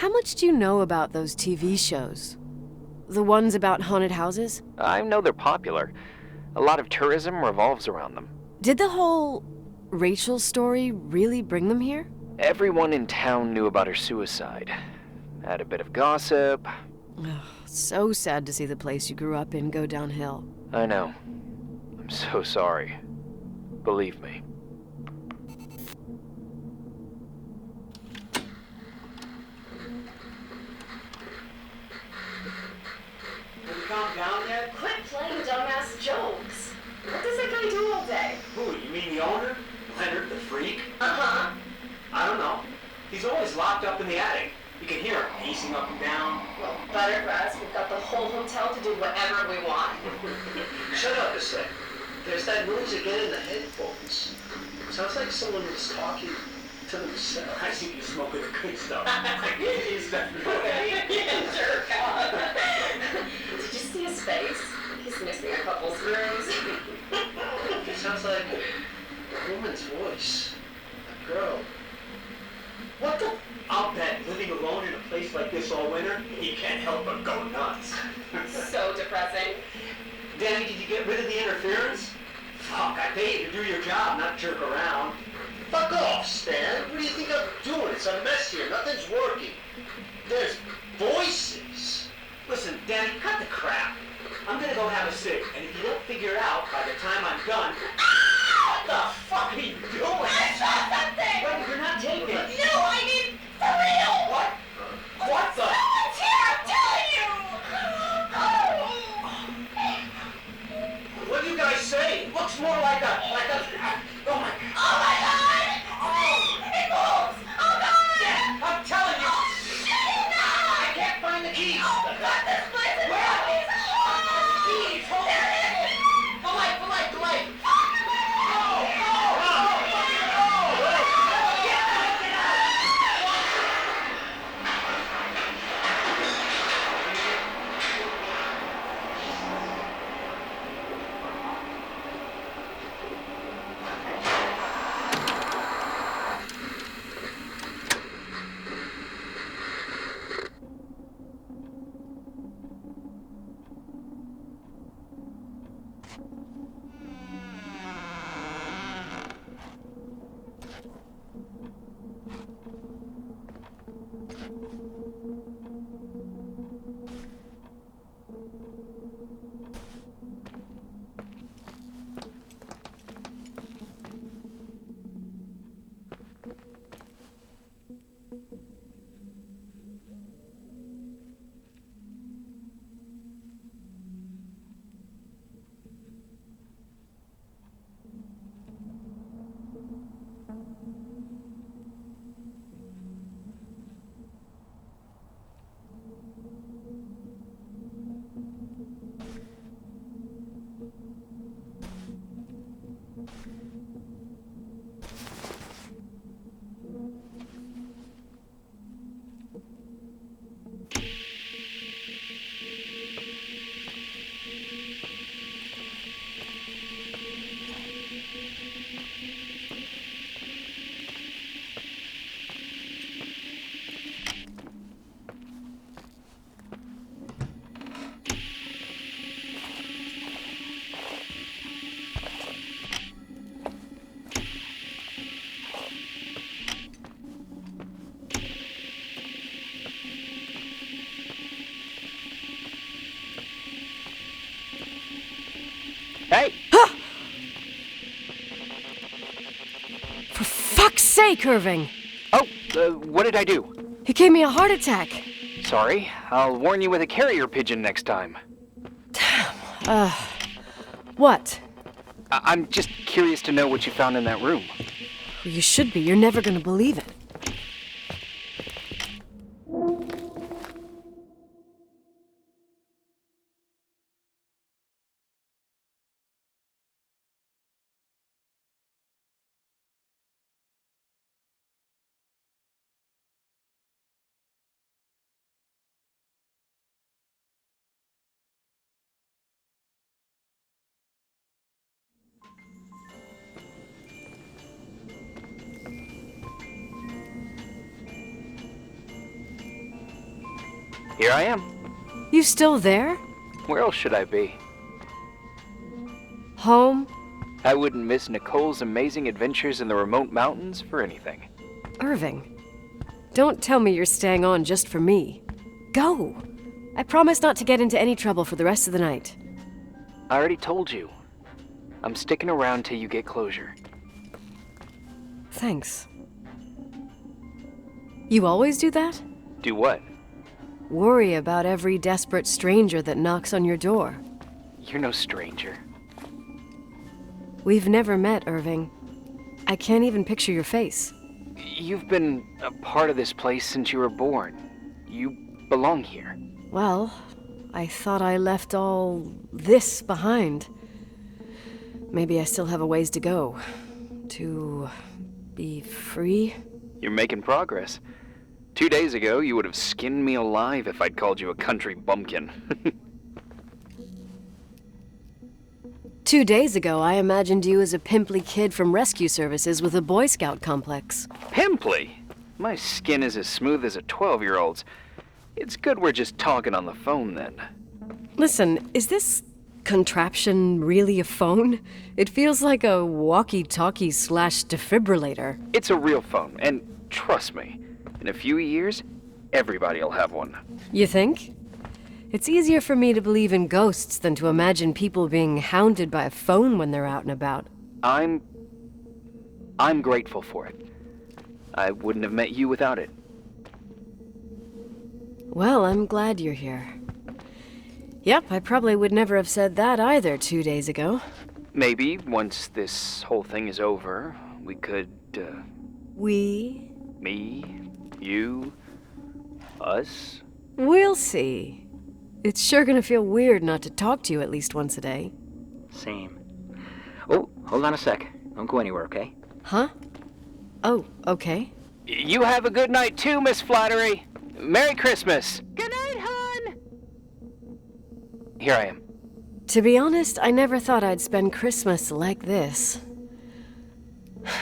How much do you know about those TV shows? The ones about haunted houses? I know they're popular. A lot of tourism revolves around them. Did the whole Rachel story really bring them here? Everyone in town knew about her suicide. Had a bit of gossip. Ugh, so sad to see the place you grew up in go downhill. I know. I'm so sorry. Believe me. Have you calmed down yet? Quit playing dumbass jokes. What does that guy do all day? Who, you mean the owner? Leonard, the freak? Uh-huh. I don't know. He's always locked up in the attic. You can hear him pacing up and down. Well, better for us. We've got the whole hotel to do whatever we want. Shut up a sec. There's that noise again in the headphones. Sounds like someone was talking to themselves. I think you're smoking the good stuff. He's definitely jerk off. Did you see his face? He's missing a couple screws. It sounds like a woman's voice. A girl. What the? I'll bet living alone in a place like this all winter, he can't help but go nuts. So depressing. Danny, did you get rid of the interference? Fuck, I pay you to do your job, not jerk around. Fuck off, Stan. What do you think I'm doing? It's a mess here. Nothing's working. There's voices. Listen, Danny, cut the crap. I'm gonna go have a cig, and if you don't figure it out by the time I'm done... What the fuck are you doing? I saw something! Wait, you're not taking it. No, I mean, for real! What? What the? Someone's here, I'm telling you! What do you guys say? It looks more like a... Oh my... Oh my god! It moves! Oh god! Yeah, I'm telling you! Shit, no! I can't find the keys! Oh god, this place is Where? keys! Keys! Hold There it is! The light, the light, the light! Hey! For fuck's sake, Irving! Oh, what did I do? He gave me a heart attack. Sorry. I'll warn you with a carrier pigeon next time. What? I'm just curious to know what you found in that room. Well, you should be. You're never gonna believe it. Here I am. You still there? Where else should I be? Home? I wouldn't miss Nicole's amazing adventures in the remote mountains for anything. Irving, don't tell me you're staying on just for me. Go! I promise not to get into any trouble for the rest of the night. I already told you. I'm sticking around till you get closure. Thanks. You always do that? Do what? Worry about every desperate stranger that knocks on your door. You're no stranger. We've never met, Irving. I can't even picture your face. You've been a part of this place since you were born. You belong here. Well, I thought I left all this behind. Maybe I still have a ways to go. To be free? You're making progress. 2 days ago, you would have skinned me alive if I'd called you a country bumpkin. 2 days ago, I imagined you as a pimply kid from rescue services with a Boy Scout complex. Pimply? My skin is as smooth as a 12-year-old's. It's good we're just talking on the phone then. Listen, is this contraption really a phone? It feels like a walkie-talkie / defibrillator. It's a real phone, and trust me, in a few years, everybody'll have one. You think? It's easier for me to believe in ghosts than to imagine people being hounded by a phone when they're out and about. I'm grateful for it. I wouldn't have met you without it. Well, I'm glad you're here. Yep, I probably would never have said that either 2 days ago. Maybe once this whole thing is over, we could, We? me, you, us? We'll see. It's sure gonna feel weird not to talk to you at least once a day. Same. Oh, hold on a sec. Don't go anywhere, okay? Huh? Oh, okay. You have a good night too, Miss Flattery. Merry Christmas. Good night, hon! Here I am. To be honest, I never thought I'd spend Christmas like this.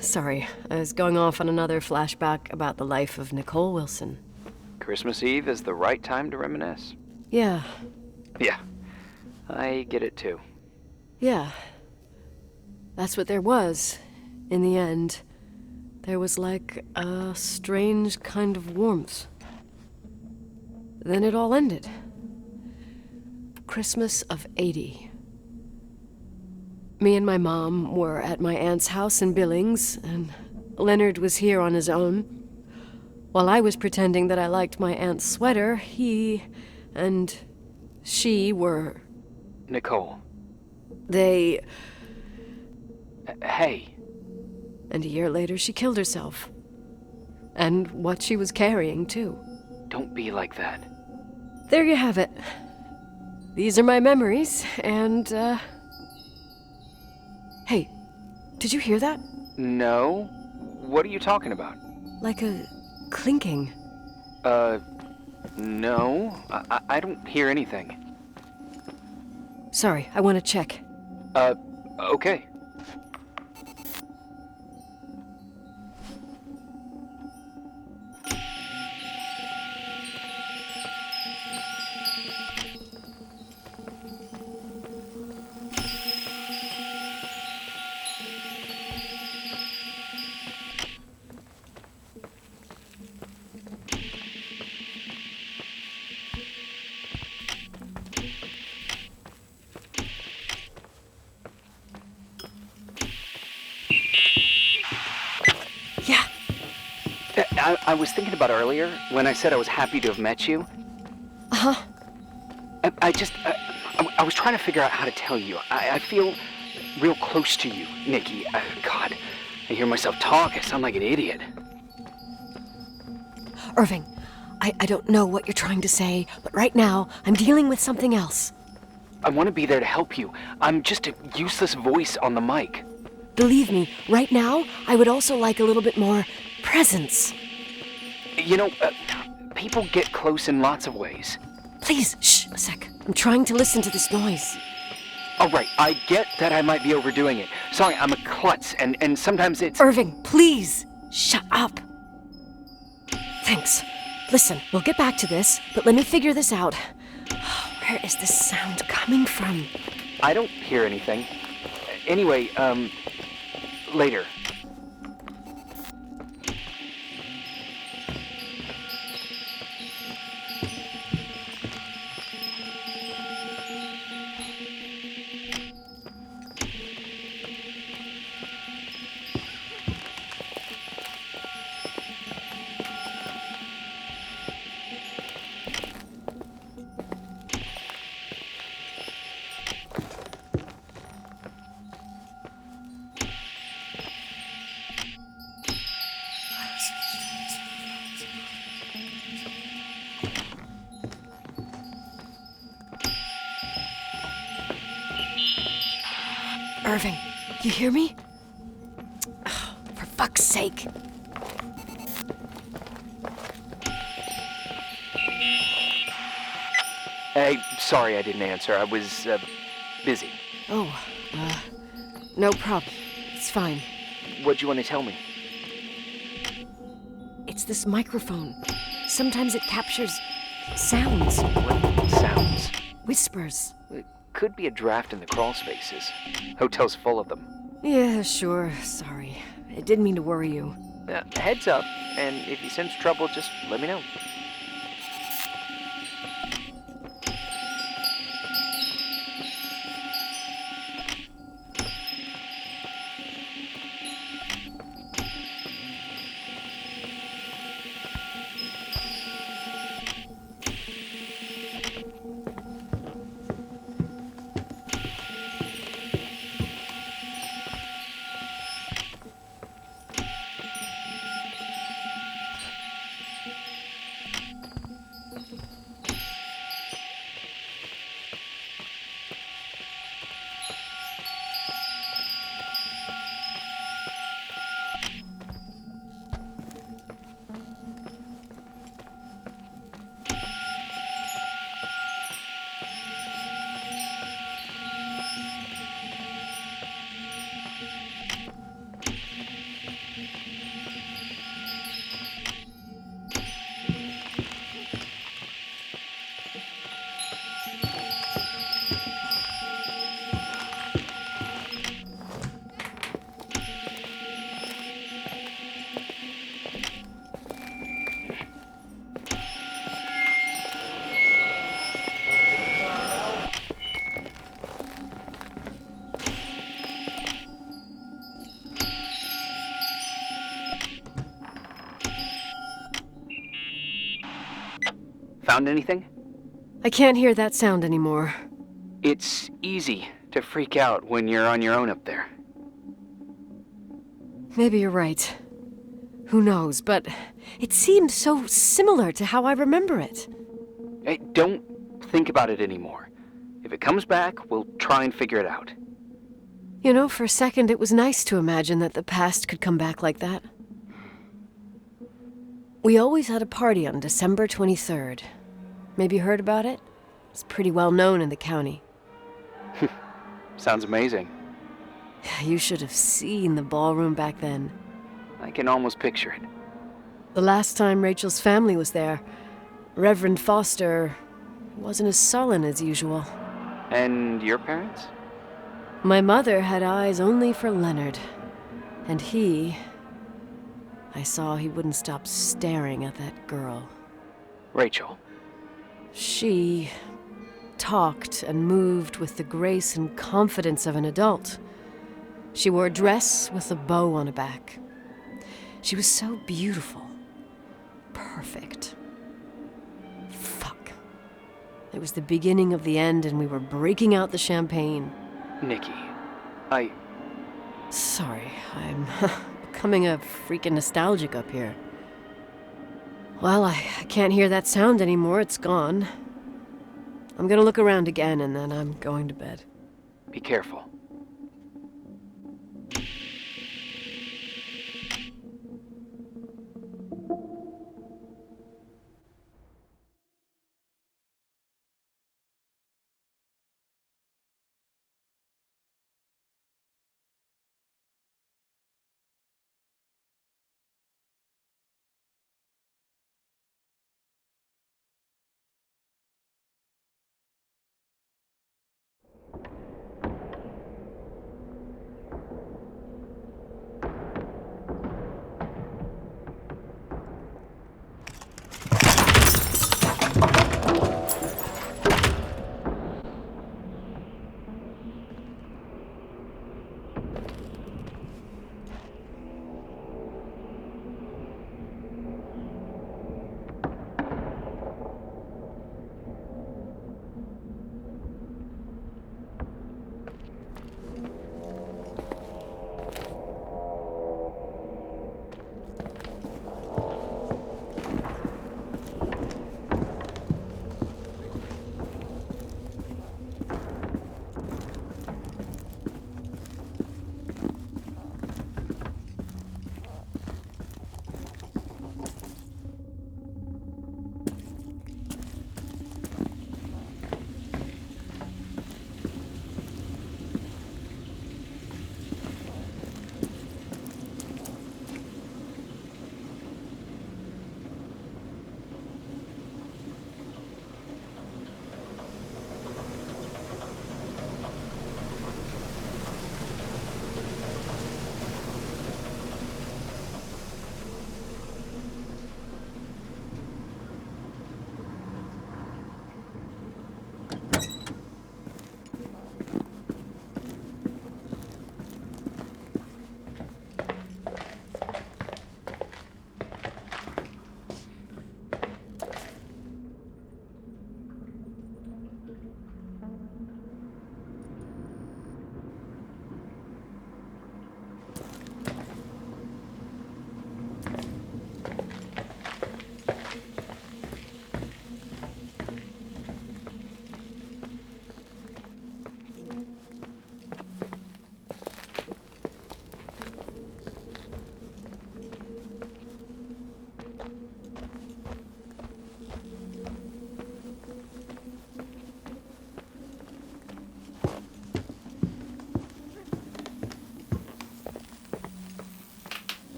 Sorry, I was going off on another flashback about the life of Nicole Wilson. Christmas Eve is the right time to reminisce. Yeah, Yeah, I get it too. yeah. That's what there was, in the end. There was like a strange kind of warmth. Then it all ended. Christmas of '80. Me and my mom were at my aunt's house in Billings, and Leonard was here on his own. While I was pretending that I liked my aunt's sweater, he and she were... Nicole. They... Hey. And a year later, she killed herself. And what she was carrying, too. Don't be like that. There you have it. These are my memories, and, Hey, did you hear that? No? What are you talking about? Like a clinking. No. I don't hear anything. Sorry, I want to check. Okay. Yeah. I was thinking about earlier when I said I was happy to have met you. Uh-huh. I was trying to figure out how to tell you. I feel real close to you, Nikki. God, I hear myself talk. I sound like an idiot. Irving, I don't know what you're trying to say, but right now, I'm dealing with something else. I want to be there to help you. I'm just a useless voice on the mic. Believe me, right now, I would also like a little bit more presence. You know, people get close in lots of ways. Please, shh, a sec. I'm trying to listen to this noise. All right, I get that I might be overdoing it. Sorry, I'm a klutz, and sometimes it's... Irving, please, shut up. Thanks. Listen, we'll get back to this, but let me figure this out. Where is this sound coming from? I don't hear anything. Anyway, later. Irving, you hear me? Oh, for fuck's sake. Hey, sorry I didn't answer. I was, busy. Oh, no problem. It's fine. What'd you want to tell me? It's this microphone. Sometimes it captures sounds, What sounds? whispers. It could be a draft in the crawl spaces. Hotel's full of them. Yeah, sure. Sorry. I didn't mean to worry you. Heads up, and if you sense trouble, just let me know. Found anything? I can't hear that sound anymore. It's easy to freak out when you're on your own up there. Maybe you're right. Who knows, but it seemed so similar to how I remember it. Hey, don't think about it anymore. If it comes back, we'll try and figure it out. You know, for a second it was nice to imagine that the past could come back like that. We always had a party on December 23rd. Maybe you heard about it? It's pretty well known in the county. Sounds amazing. You should have seen the ballroom back then. I can almost picture it. The last time Rachel's family was there, Reverend Foster wasn't as sullen as usual. And your parents? My mother had eyes only for Leonard. And I saw he wouldn't stop staring at that girl. Rachel. She talked and moved with the grace and confidence of an adult. She wore a dress with a bow on her back. She was so beautiful. Perfect. Fuck. It was the beginning of the end and we were breaking out the champagne. Nikki. Sorry, I'm becoming a freaking nostalgic up here. Well, I can't hear that sound anymore. It's gone. I'm gonna look around again and then I'm going to bed. Be careful.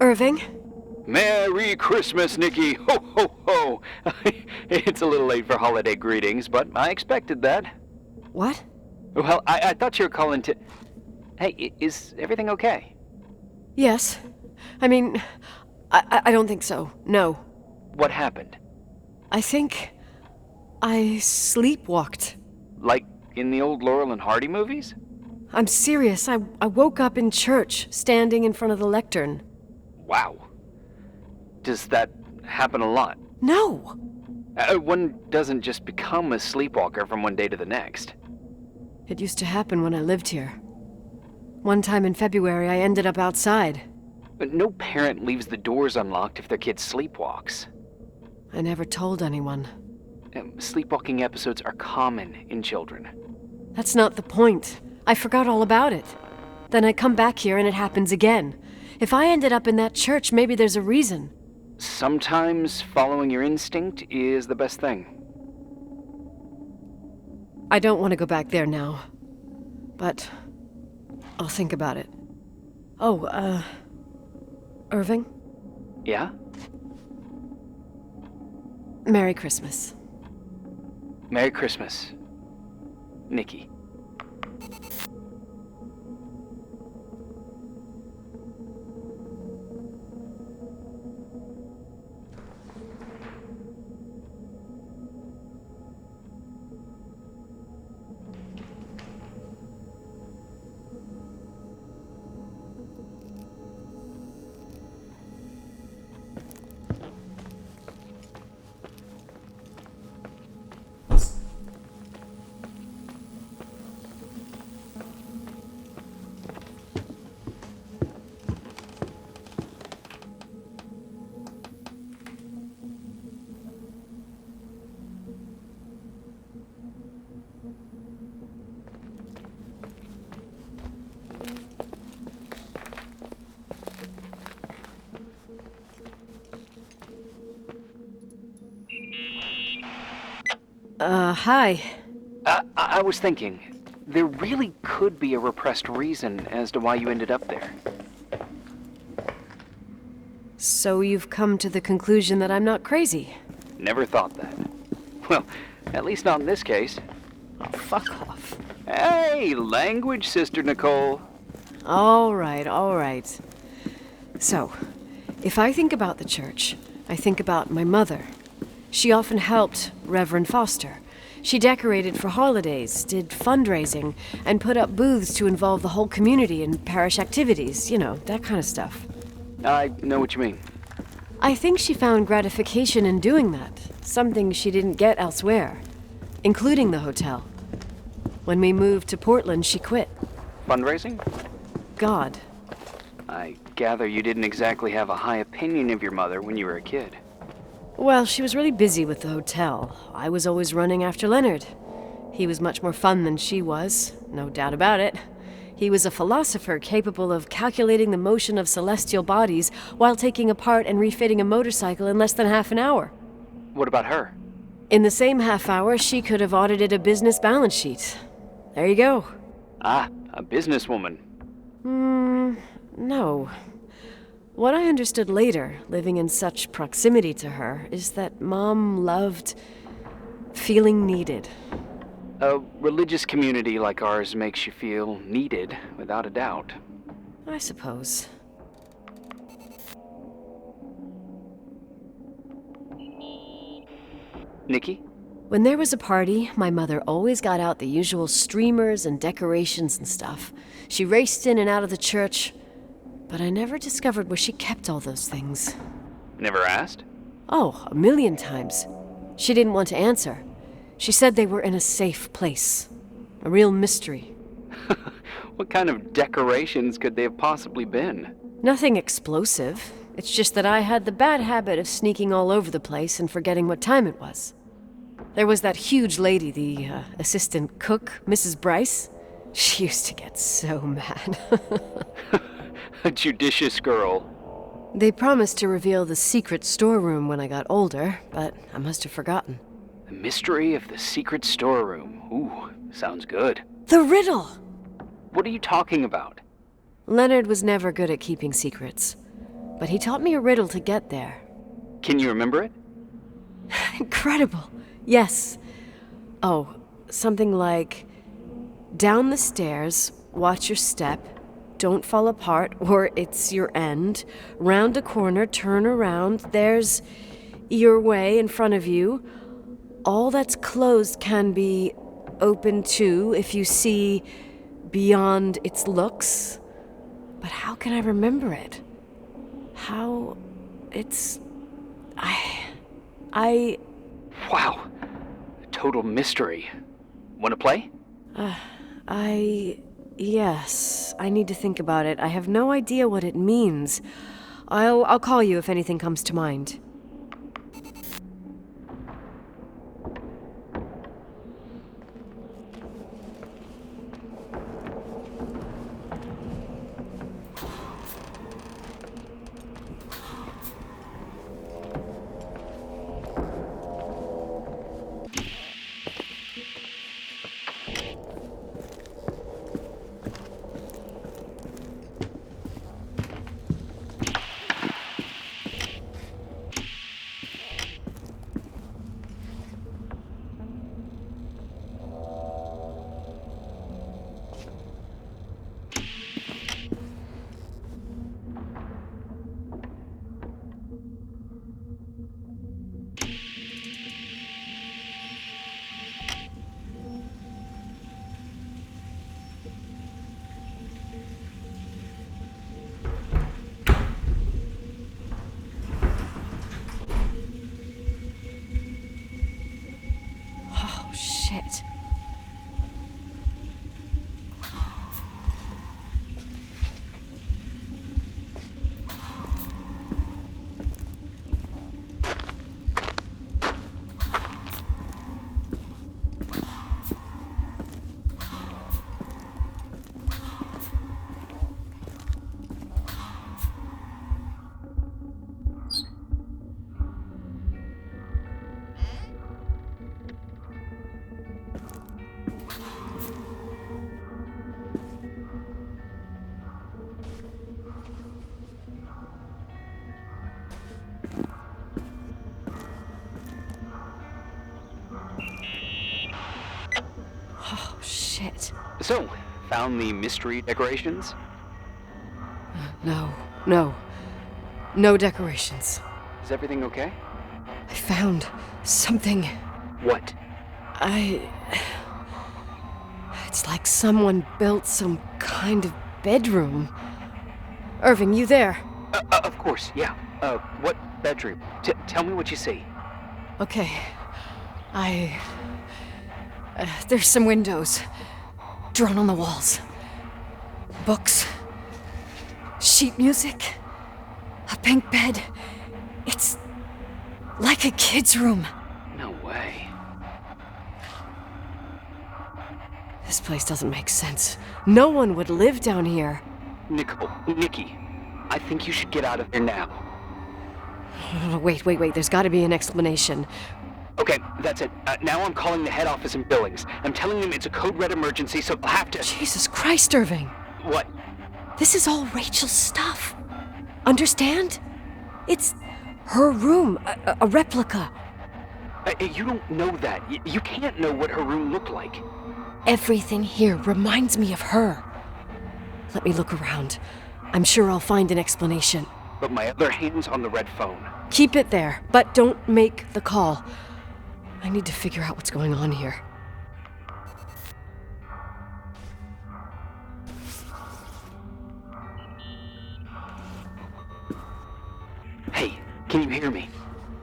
Irving? Merry Christmas, Nikki! Ho, ho, ho! It's a little late for holiday greetings, but I expected that. What? Well, I thought you were calling to... Hey, is everything okay? Yes. I mean, I don't think so. No. What happened? I think I sleepwalked. Like in the old Laurel and Hardy movies? I'm serious. I woke up in church, standing in front of the lectern. Wow. Does that happen a lot? No. One doesn't just become a sleepwalker from one day to the next. It used to happen when I lived here. One time in February, I ended up outside. But no parent leaves the doors unlocked if their kid sleepwalks. I never told anyone. Sleepwalking episodes are common in children. That's not the point. I forgot all about it. Then I come back here and it happens again. If I ended up in that church, maybe there's a reason. Sometimes following your instinct is the best thing. I don't want to go back there now. But I'll think about it. Oh, Irving? Yeah? Merry Christmas. Merry Christmas, Nikki. Hi. I was thinking, there really could be a repressed reason as to why you ended up there. So you've come to the conclusion that I'm not crazy? Never thought that. Well, at least not in this case. Oh, fuck off. Hey, language, Sister Nicole. All right. So, if I think about the church, I think about my mother. She often helped Reverend Foster. She decorated for holidays, did fundraising, and put up booths to involve the whole community in parish activities, that kind of stuff. I know what you mean. I think she found gratification in doing that, something she didn't get elsewhere, including the hotel. When we moved to Portland, she quit. Fundraising? God. I gather you didn't exactly have a high opinion of your mother when you were a kid. Well, she was really busy with the hotel. I was always running after Leonard. He was much more fun than she was, no doubt about it. He was a philosopher capable of calculating the motion of celestial bodies while taking apart and refitting a motorcycle in less than half an hour. What about her? In the same half hour, she could have audited a business balance sheet. There you go. Ah, a businesswoman. No. What I understood later, living in such proximity to her, is that Mom loved feeling needed. A religious community like ours makes you feel needed, without a doubt. I suppose. Nikki? When there was a party, my mother always got out the usual streamers and decorations and stuff. She raced in and out of the church, but I never discovered where she kept all those things. Never asked? Oh, 1,000,000 times. She didn't want to answer. She said they were in a safe place. A real mystery. What kind of decorations could they have possibly been? Nothing explosive. It's just that I had the bad habit of sneaking all over the place and forgetting what time it was. There was that huge lady, the assistant cook, Mrs. Bryce. She used to get so mad. A judicious girl. They promised to reveal the secret storeroom when I got older, but I must have forgotten. The mystery of the secret storeroom. Ooh, sounds good. The riddle! What are you talking about? Leonard was never good at keeping secrets. but he taught me a riddle to get there. Can you remember it? Incredible. Yes. Oh, something like, down the stairs, watch your step, don't fall apart or it's your end, round a corner, turn around, there's your way in front of you. All that's closed can be open too if you see beyond its looks. But how can I remember it? How it's... Wow. A total mystery. Want to play? Yes, I need to think about it. I have no idea what it means. I'll call you if anything comes to mind. Shit. Oh, shit. So, found the mystery decorations? No decorations. Is everything okay? I found something. What? It's like someone built some kind of bedroom. Irving, you there? Of course, yeah. What bedroom? Tell me what you see. Okay. There's some windows drawn on the walls. Books. Sheet music. A pink bed. It's like a kid's room. No way. This place doesn't make sense. No one would live down here. Nikki, I think you should get out of here now. Wait. There's got to be an explanation. Okay, that's it. Now I'm calling the head office in Billings. I'm telling them it's a code red emergency, so I'll have to... Jesus Christ, Irving. What? This is all Rachel's stuff. Understand? It's her room, a replica. You don't know that. You can't know what her room looked like. Everything here reminds me of her. Let me look around. I'm sure I'll find an explanation. But my other hand's on the red phone. Keep it there, but don't make the call. I need to figure out what's going on here. Hey, can you hear me?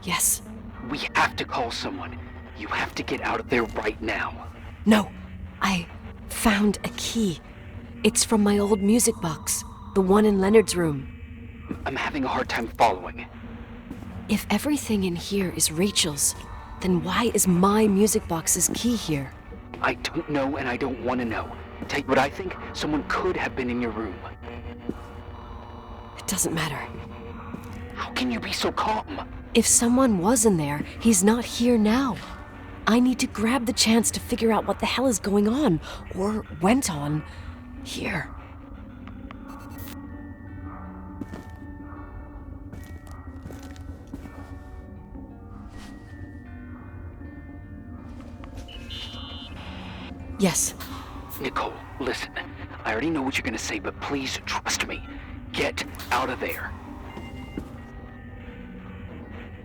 Yes. We have to call someone. You have to get out of there right now. No, I found a key. It's from my old music box, the one in Leonard's room. I'm having a hard time following. If everything in here is Rachel's, then why is my music box's key here? I don't know and I don't want to know. Tell you what I think, someone could have been in your room. It doesn't matter. How can you be so calm? If someone was in there, he's not here now. I need to grab the chance to figure out what the hell is going on, or went on, here. Yes. Nicole, listen. I already know what you're gonna say, but please trust me. Get out of there.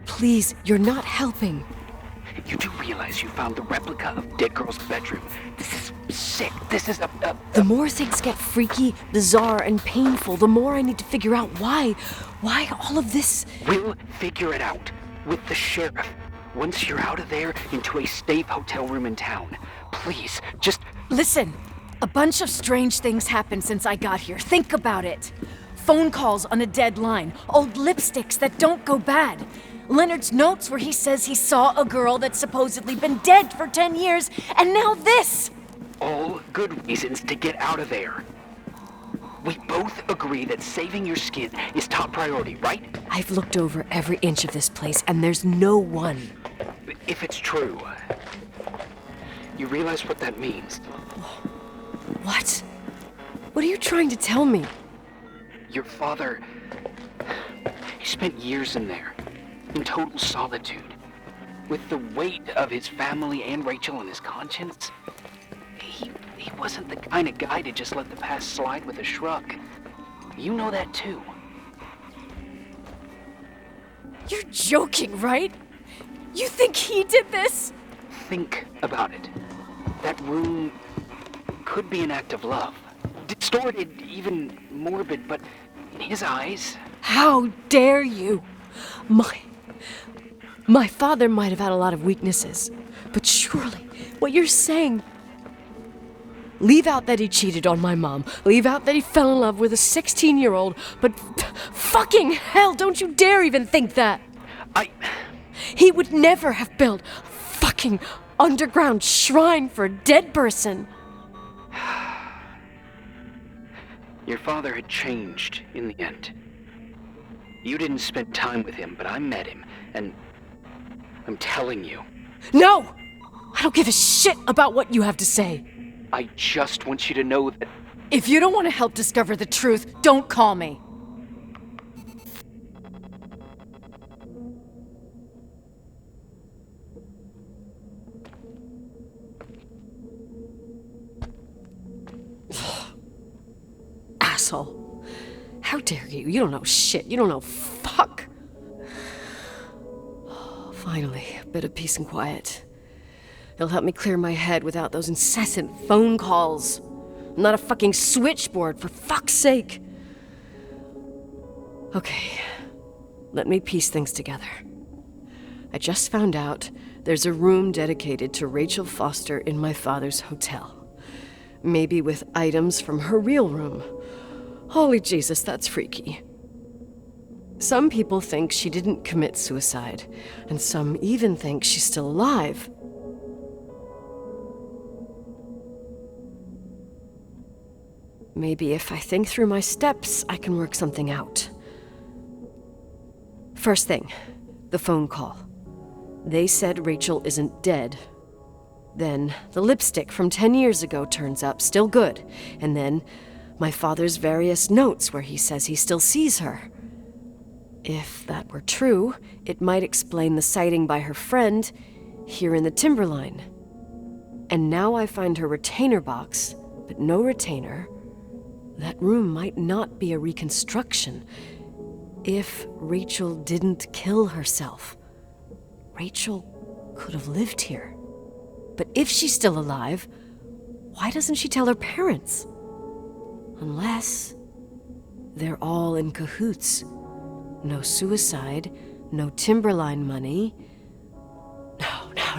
Please, you're not helping. You do realize you found the replica of dead girl's bedroom. This is sick. This is a... The more things get freaky, bizarre, and painful, the more I need to figure out why. Why all of this? We'll figure it out with the sheriff. Once you're out of there, into a safe hotel room in town. Please, just... Listen, a bunch of strange things happened since I got here. Think about it. Phone calls on a dead line, old lipsticks that don't go bad. Leonard's notes where he says he saw a girl that's supposedly been dead for 10 years, and now this! All good reasons to get out of there. We both agree that saving your skin is top priority, right? I've looked over every inch of this place, and there's no one. If it's true, you realize what that means. What? What are you trying to tell me? Your father, he spent years in there, in total solitude, with the weight of his family and Rachel on his conscience. He wasn't the kind of guy to just let the past slide with a shrug. You know that too. You're joking, right? You think he did this? Think about it. That room could be an act of love. Distorted, even morbid, but in his eyes... How dare you? My father might have had a lot of weaknesses, but surely what you're saying... Leave out that he cheated on my mom. Leave out that he fell in love with a 16-year-old, but fucking hell, don't you dare even think that! He would never have built a fucking underground shrine for a dead person. Your father had changed in the end. You didn't spend time with him, but I met him, and I'm telling you. No! I don't give a shit about what you have to say. I just want you to know that... If you don't want to help discover the truth, don't call me. Asshole. How dare you? You don't know shit. You don't know fuck. Finally, a bit of peace and quiet. It'll help me clear my head without those incessant phone calls. I'm not a fucking switchboard, for fuck's sake. Okay, let me piece things together. I just found out there's a room dedicated to Rachel Foster in my father's hotel. Maybe with items from her real room. Holy Jesus, that's freaky. Some people think she didn't commit suicide, and some even think she's still alive. Maybe if I think through my steps, I can work something out. First thing, the phone call. They said Rachel isn't dead. Then the lipstick from 10 years ago turns up, still good. And then my father's various notes where he says he still sees her. If that were true, it might explain the sighting by her friend here in the timberline. And now I find her retainer box, but no retainer. That room might not be a reconstruction. If Rachel didn't kill herself, Rachel could have lived here. But if she's still alive, why doesn't she tell her parents? Unless they're all in cahoots. No suicide, no timberline money.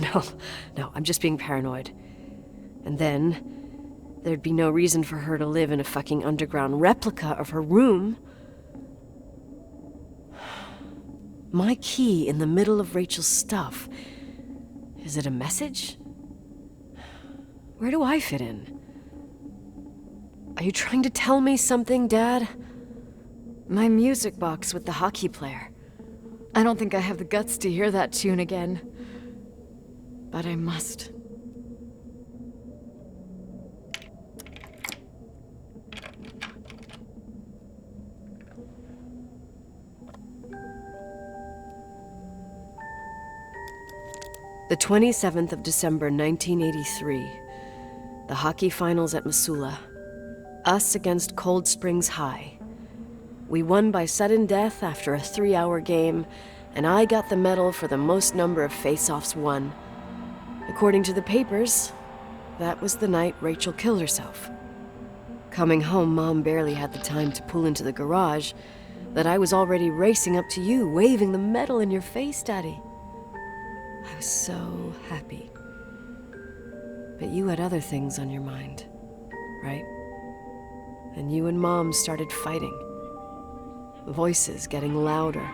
No, I'm just being paranoid. And then there'd be no reason for her to live in a fucking underground replica of her room. My key in the middle of Rachel's stuff. Is it a message? Where do I fit in? Are you trying to tell me something, Dad? My music box with the hockey player. I don't think I have the guts to hear that tune again. But I must. The 27th of December, 1983. The hockey finals at Missoula. Us against Cold Springs High. We won by sudden death after a 3-hour game, and I got the medal for the most number of face-offs won. According to the papers, that was the night Rachel killed herself. Coming home, Mom barely had the time to pull into the garage that I was already racing up to you, waving the medal in your face, Daddy. I was so happy. But you had other things on your mind, right? And you and Mom started fighting. Voices getting louder.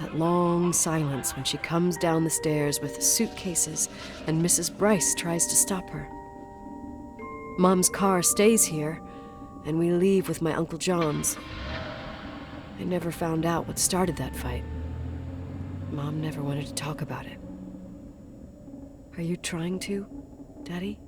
That long silence when she comes down the stairs with the suitcases and Mrs. Bryce tries to stop her. Mom's car stays here, and we leave with my Uncle John's. I never found out what started that fight. Mom never wanted to talk about it. Are you trying to, Daddy?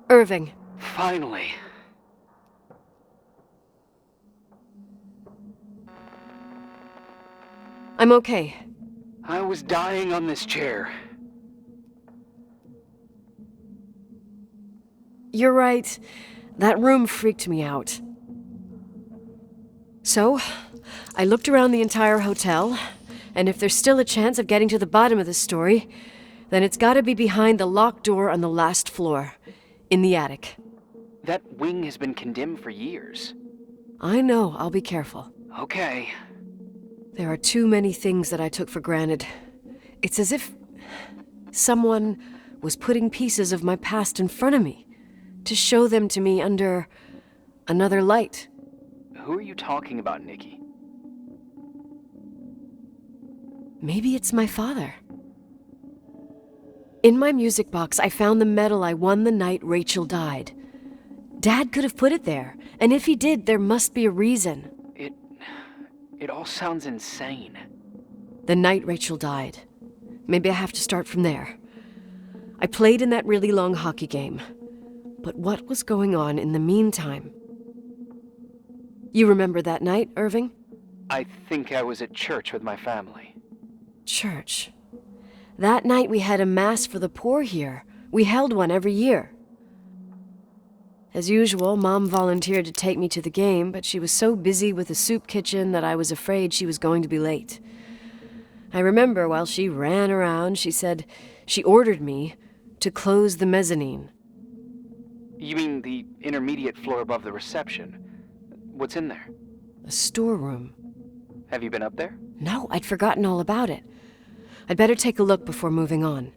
Irving. Finally. I'm okay. I was dying on this chair. You're right. That room freaked me out. So, I looked around the entire hotel, and if there's still a chance of getting to the bottom of this story, then it's gotta be behind the locked door on the last floor, in the attic. That wing has been condemned for years. I know, I'll be careful. Okay. There are too many things that I took for granted. It's as if someone was putting pieces of my past in front of me to show them to me under another light. Who are you talking about, Nikki? Maybe it's my father. In my music box, I found the medal I won the night Rachel died. Dad could have put it there, and if he did, there must be a reason. It all sounds insane. The night Rachel died. Maybe I have to start from there. I played in that really long hockey game. But what was going on in the meantime? You remember that night, Irving? I think I was at church with my family. Church. That night we had a mass for the poor here. We held one every year. As usual, Mom volunteered to take me to the game, but she was so busy with the soup kitchen that I was afraid she was going to be late. I remember while she ran around, she said she ordered me to close the mezzanine. You mean the intermediate floor above the reception? What's in there? A storeroom. Have you been up there? No, I'd forgotten all about it. I'd better take a look before moving on.